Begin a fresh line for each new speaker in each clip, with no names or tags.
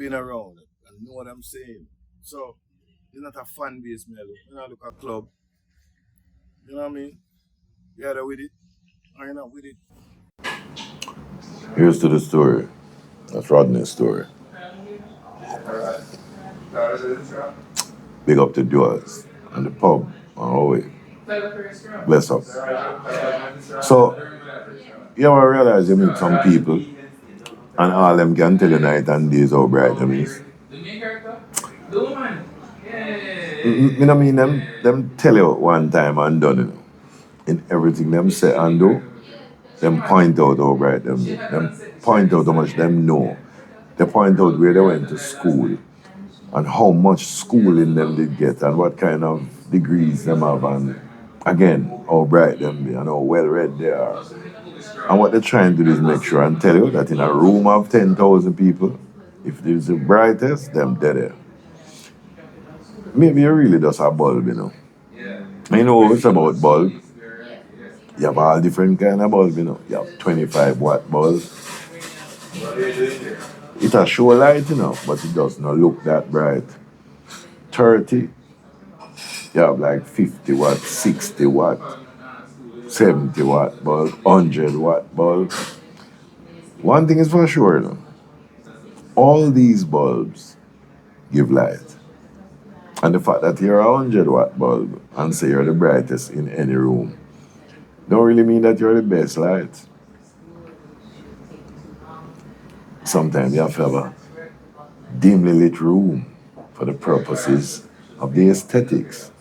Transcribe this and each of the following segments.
been around and know what I'm saying. So it's not a fan base, man. You know, look at club. You know what I mean? You either with it or you're not with it.
Here's to the story. That's Rodney's story. Big up to Duas and the pub on our way. Bless up. So, you ever realize you meet some people and all them can tell you night and days how bright them is? You know what I mean? Them tell you one time and done, you know. In everything them say and do, them point out how bright them is. Them point out how much them know. They point out where they went to school and how much schooling them did get and what kind of degrees them have and again how bright them be and how well read they are. And what they're trying to do is make sure and tell you that in a room of 10,000 people, if there's the brightest, them dead there. Maybe you really just a bulb, you know. You know it's about bulb. You have all different kind of bulb, you know. You have 25-watt bulb. It a show light, you know, but it does not look that bright. 30, you have like 50-watt, 60-watt, 70-watt bulb, 100-watt bulb. One thing is for sure, you know, all these bulbs give light. And the fact that you're a 100-watt bulb and say you're the brightest in any room don't really mean that you're the best light. Sometimes you have to have a dimly lit room for the purposes of the aesthetics.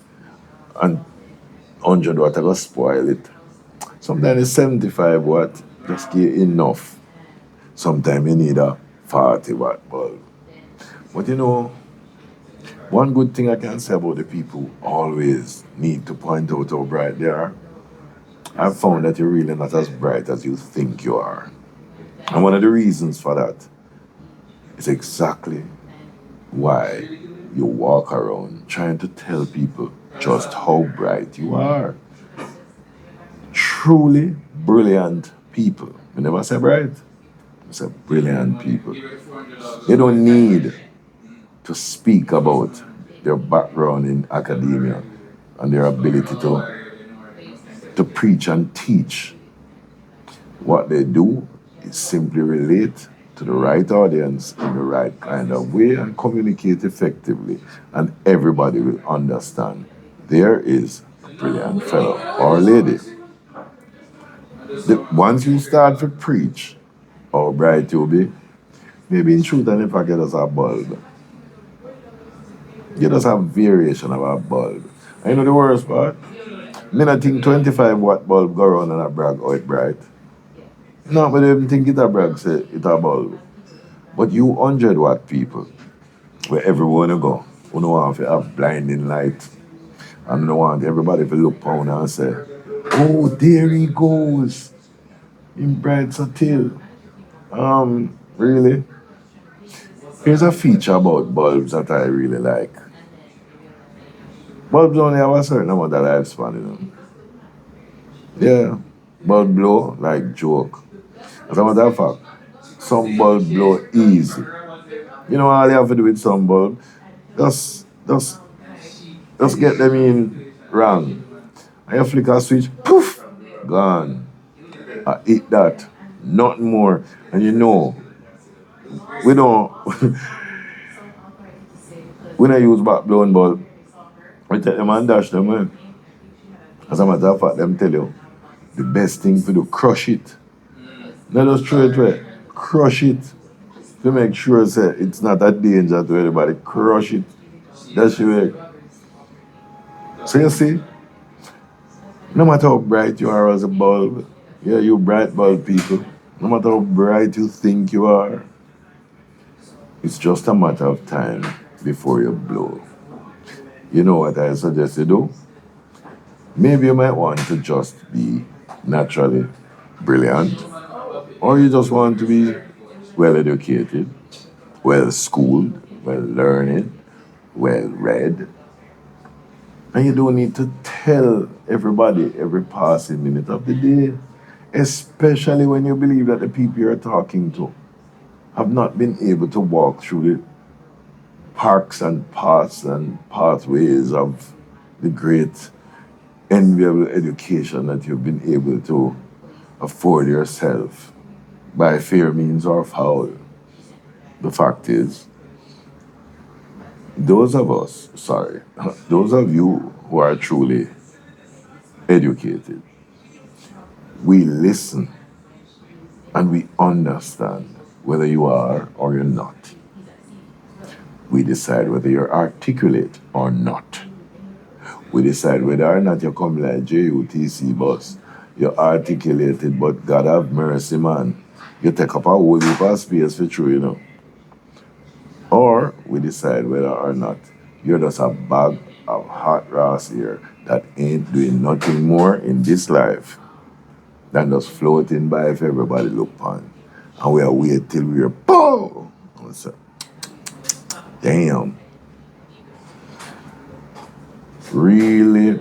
And 100 watt will spoil it. Sometimes it's 75 watt, just give enough. Sometimes you need a 40-watt bulb. But you know, one good thing I can say about the people who always need to point out how bright they are, I've found that you're really not as bright as you think you are. And one of the reasons for that is exactly why you walk around trying to tell people just how bright you are. Truly brilliant people. We never say bright, we say brilliant people. They don't need to speak about their background in academia and their ability to preach and teach. What they do is simply relate to the right audience in the right kind of way and communicate effectively, and everybody will understand there is a brilliant fellow or lady. Once you start to preach how bright you'll be, maybe in truth and in fact you just a bulb. You just have variation of a bulb. And you know the worst part? Me not think 25-watt bulb go around and a brag how it bright. No, but they even think it a brag, say it a bulb. But you 100-watt people, where everyone go, who don't want to have blinding light, and don't want everybody to look down and say, oh, there he goes, in bright till. Really? Here's a feature about bulbs that I really like. Bulbs only have a certain amount of lifespan, you know. Yeah, bulb blow like joke. As a matter of fact, some bulb blow easy. You know all you have to do with some bulb? Just get them in wrong. And you flick a switch, poof, gone. I eat that. Nothing more. And you know, we don't we don't use back blown bulb. We take them and dash them in. As a matter of fact, them tell you the best thing to do, crush it. Not just throw it away. Crush it. To make sure say, it's not a danger to anybody. Crush it. That's your way. So you see, no matter how bright you are as a bulb, yeah, you bright bulb people, no matter how bright you think you are, it's just a matter of time before you blow. You know what I suggest you do? Maybe you might want to just be naturally brilliant, or you just want to be well educated, well schooled, well learned, well read. And you don't need to tell everybody every passing minute of the day, especially when you believe that the people you're talking to have not been able to walk through parks and paths and pathways of the great enviable education that you've been able to afford yourself by fair means or foul. The fact is, those of us, sorry, those of you who are truly educated, we listen and we understand whether you are or you're not. We decide whether you're articulate or not. We decide whether or not you come like JUTC bus. You're articulated, but God have mercy, man. You take up a whole heap of space for true, you know. Or we decide whether or not you're just a bag of hot grass here that ain't doing nothing more in this life than just floating by if everybody look on. And we'll wait till we're boom. And say, damn. Really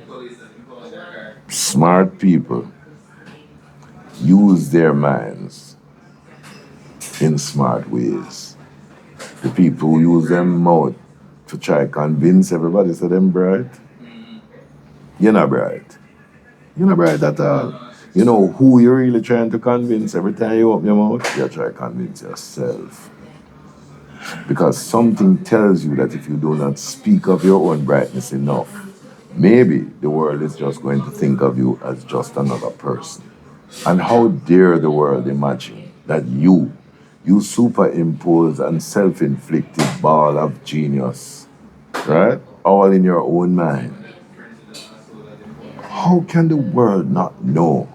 smart people use their minds in smart ways. The people who use them mouth to try convince everybody say them bright. You're not bright. You're not bright at all. You know who you're really trying to convince every time you open your mouth? You're trying to convince yourself. Because something tells you that if you do not speak of your own brightness enough, maybe the world is just going to think of you as just another person. And how dare the world imagine that you superimpose and self-inflicted ball of genius, right? All in your own mind. How can the world not know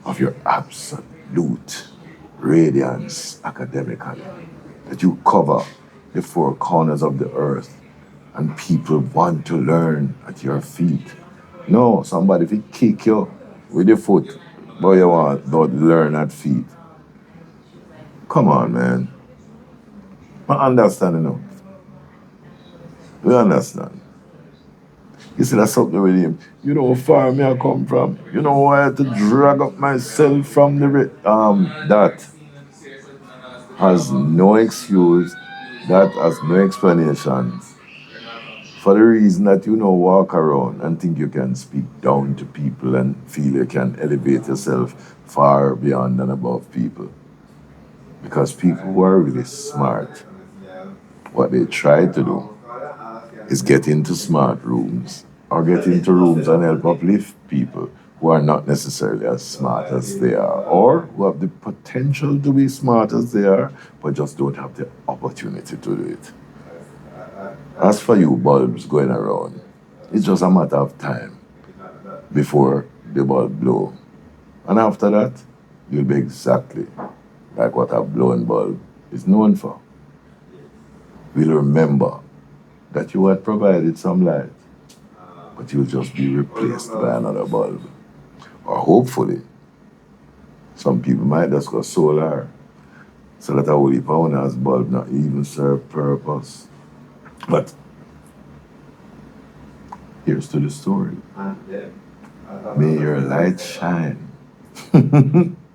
of your absolute radiance academically? That you cover the four corners of the earth and people want to learn at your feet. No, somebody if he kick you with the foot, but you want to learn at feet. Come on, man. I understand enough. We understand. You see, that's something with him. You know how far me I come from. You know why I had to drag up myself from the that has no excuse, that has no explanation. For the reason that you know walk around and think you can speak down to people and feel you can elevate yourself far beyond and above people. Because people who are really smart, what they try to do is get into smart rooms or get into rooms and help uplift people who are not necessarily as smart as they are or who have the potential to be smart as they are but just don't have the opportunity to do it. As for you bulbs going around, it's just a matter of time before the bulb blow. And after that, you'll be exactly like what a blown bulb is known for. We'll remember that you had provided some light, but you'll just be replaced by another bulb. Or hopefully, some people might just go solar, so that a whole heap of owners bulb not even serve purpose. But here's to the story. May your light shine.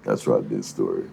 That's right, this story.